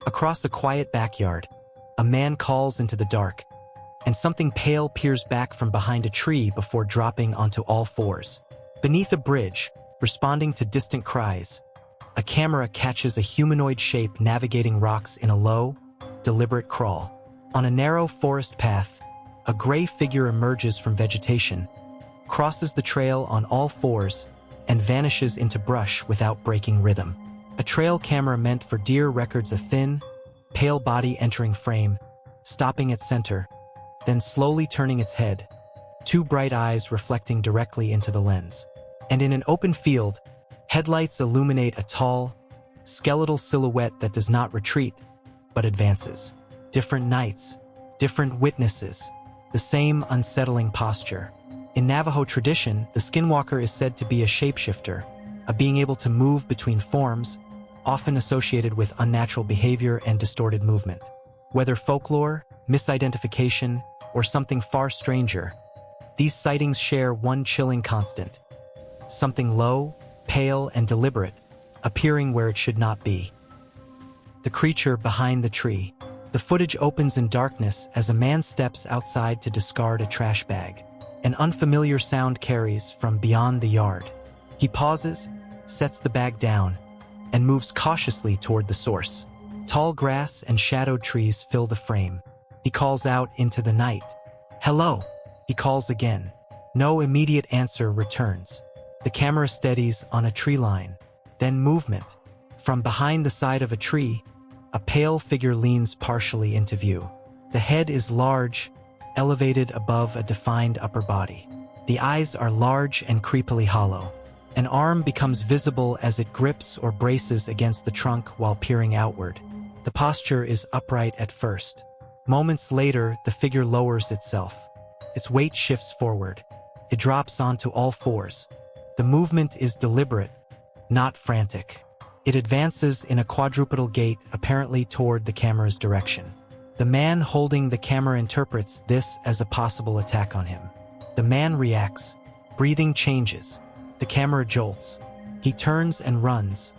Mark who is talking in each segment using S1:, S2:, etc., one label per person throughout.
S1: Across a quiet backyard, a man calls into the dark, and something pale peers back from behind a tree before dropping onto all fours. Beneath a bridge, responding to distant cries, a camera catches a humanoid shape navigating rocks in a low, deliberate crawl. On a narrow forest path, a gray figure emerges from vegetation, crosses the trail on all fours, and vanishes into brush without breaking rhythm. A trail camera meant for deer records a thin, pale body entering frame, stopping at center, then slowly turning its head, two bright eyes reflecting directly into the lens. And in an open field, headlights illuminate a tall, skeletal silhouette that does not retreat, but advances. Different nights, different witnesses, the same unsettling posture. In Navajo tradition, the Skinwalker is said to be a shapeshifter, a being able to move between forms, often associated with unnatural behavior and distorted movement. Whether folklore, misidentification, or something far stranger, these sightings share one chilling constant: something low, pale, and deliberate, appearing where it should not be. The creature behind the tree. The footage opens in darkness as a man steps outside to discard a trash bag. An unfamiliar sound carries from beyond the yard. He pauses, sets the bag down, and moves cautiously toward the source. Tall grass and shadowed trees fill the frame. He calls out into the night. "Hello!" He calls again. No immediate answer returns. The camera steadies on a tree line. Then movement. From behind the side of a tree, a pale figure leans partially into view. The head is large, elevated above a defined upper body. The eyes are large and creepily hollow. An arm becomes visible as it grips or braces against the trunk while peering outward. The posture is upright at first. Moments later, the figure lowers itself. Its weight shifts forward. It drops onto all fours. The movement is deliberate, not frantic. It advances in a quadrupedal gait, apparently toward the camera's direction. The man holding the camera interprets this as a possible attack on him. The man reacts. Breathing changes. The camera jolts. He turns and runs,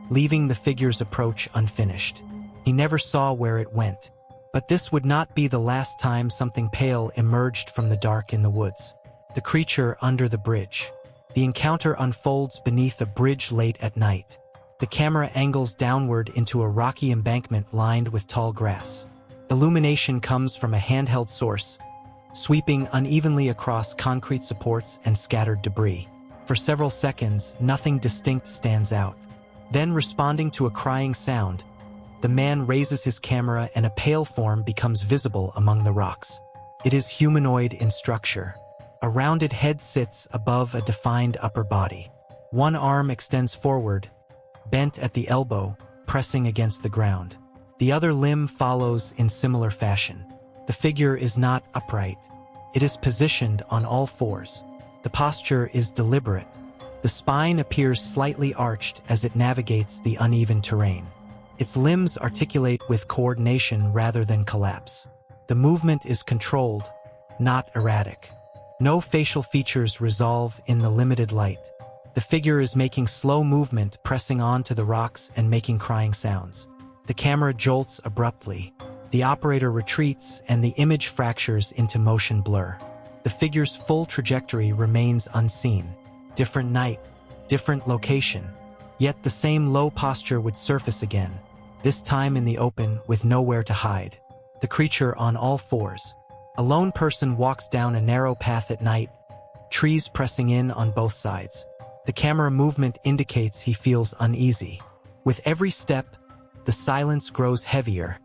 S1: leaving the figure's approach unfinished. He never saw where it went. But this would not be the last time something pale emerged from the dark in the woods. The creature under the bridge. The encounter unfolds beneath a bridge late at night. The camera angles downward into a rocky embankment lined with tall grass. Illumination comes from a handheld source, sweeping unevenly across concrete supports and scattered debris. For several seconds, nothing distinct stands out. Then, responding to a crying sound, the man raises his camera and a pale form becomes visible among the rocks. It is humanoid in structure. A rounded head sits above a defined upper body. One arm extends forward, bent at the elbow, pressing against the ground. The other limb follows in similar fashion. The figure is not upright. It is positioned on all fours. The posture is deliberate. The spine appears slightly arched as it navigates the uneven terrain. Its limbs articulate with coordination rather than collapse. The movement is controlled, not erratic. No facial features resolve in the limited light. The figure is making slow movement, pressing onto the rocks and making crying sounds. The camera jolts abruptly. The operator retreats and the image fractures into motion blur. The figure's full trajectory remains unseen. Different night, different location. Yet the same low posture would surface again, this time in the open with nowhere to hide. The creature on all fours. A lone person walks down a narrow path at night, trees pressing in on both sides. The camera movement indicates he feels uneasy. With every step, the silence grows heavier,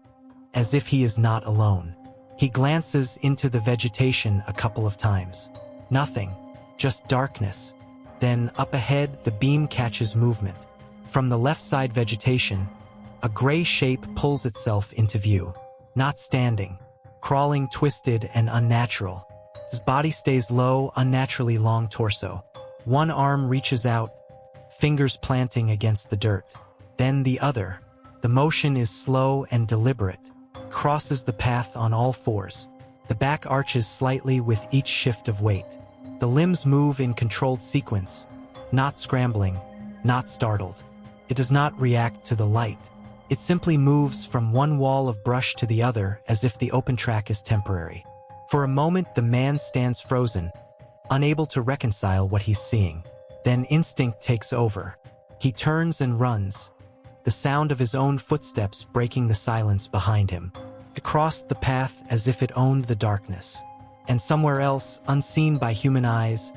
S1: as if he is not alone. He glances into the vegetation a couple of times. Nothing, just darkness. Then, up ahead, the beam catches movement. From the left side vegetation, a gray shape pulls itself into view. Not standing, crawling, twisted, and unnatural. His body stays low, unnaturally long torso. One arm reaches out, fingers planting against the dirt. Then the other. The motion is slow and deliberate, crosses the path on all fours. The back arches slightly with each shift of weight. The limbs move in controlled sequence, not scrambling, not startled. It does not react to the light. It simply moves from one wall of brush to the other as if the open track is temporary. For a moment, the man stands frozen, unable to reconcile what he's seeing. Then instinct takes over. He turns and runs, the sound of his own footsteps breaking the silence behind him. It crossed the path as if it owned the darkness. And somewhere else, unseen by human eyes,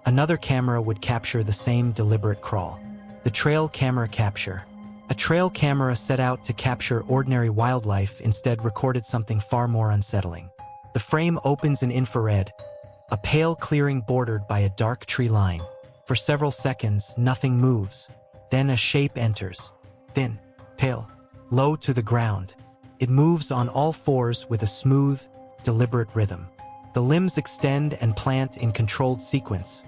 S1: another camera would capture the same deliberate crawl. The trail camera capture. A trail camera set out to capture ordinary wildlife instead recorded something far more unsettling. The frame opens in infrared, a pale clearing bordered by a dark tree line. For several seconds, nothing moves. Then a shape enters. Thin, pale, low to the ground. It moves on all fours with a smooth, deliberate rhythm. The limbs extend and plant in controlled sequence,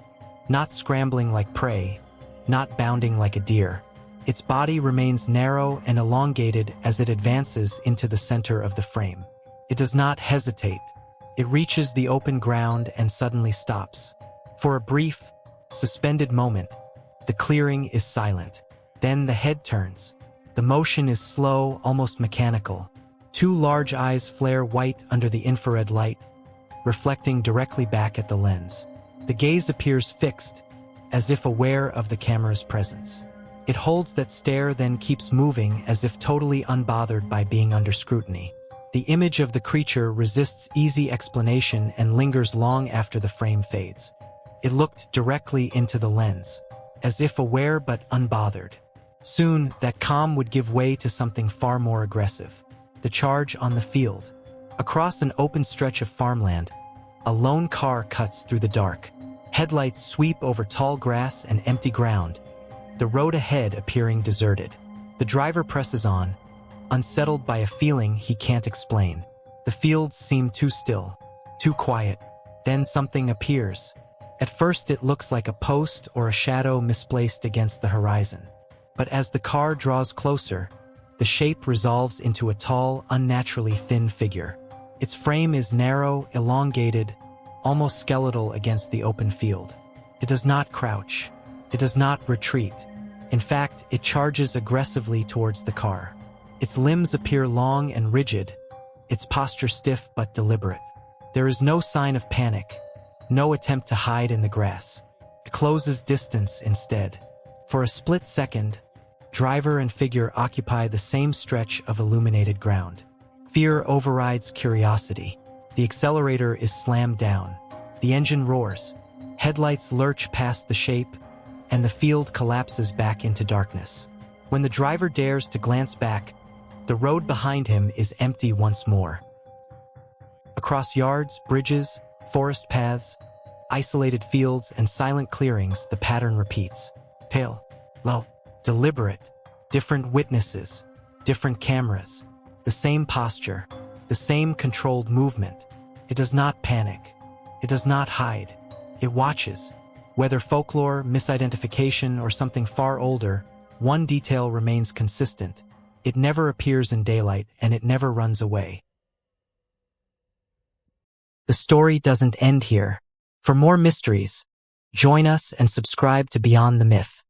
S1: not scrambling like prey, not bounding like a deer. Its body remains narrow and elongated as it advances into the center of the frame. It does not hesitate. It reaches the open ground and suddenly stops. For a brief, suspended moment, the clearing is silent. Then the head turns. The motion is slow, almost mechanical. Two large eyes flare white under the infrared light, reflecting directly back at the lens. The gaze appears fixed, as if aware of the camera's presence. It holds that stare, then keeps moving as if totally unbothered by being under scrutiny. The image of the creature resists easy explanation and lingers long after the frame fades. It looked directly into the lens, as if aware but unbothered. Soon, that calm would give way to something far more aggressive. The charge on the field. Across an open stretch of farmland, a lone car cuts through the dark. Headlights sweep over tall grass and empty ground, the road ahead appearing deserted. The driver presses on, unsettled by a feeling he can't explain. The fields seem too still, too quiet. Then something appears. At first it looks like a post or a shadow misplaced against the horizon. But as the car draws closer, the shape resolves into a tall, unnaturally thin figure. Its frame is narrow, elongated, almost skeletal against the open field. It does not crouch. It does not retreat. In fact, it charges aggressively towards the car. Its limbs appear long and rigid, its posture stiff but deliberate. There is no sign of panic, no attempt to hide in the grass. It closes distance instead. For a split second, driver and figure occupy the same stretch of illuminated ground. Fear overrides curiosity. The accelerator is slammed down. The engine roars. Headlights lurch past the shape, and the field collapses back into darkness. When the driver dares to glance back, the road behind him is empty once more. Across yards, bridges, forest paths, isolated fields, and silent clearings, the pattern repeats. Pale, low, deliberate, different witnesses, different cameras, the same posture, the same controlled movement. It does not panic. It does not hide. It watches. Whether folklore, misidentification, or something far older, one detail remains consistent. It never appears in daylight, and it never runs away. The story doesn't end here. For more mysteries, join us and subscribe to Beyond the Myth.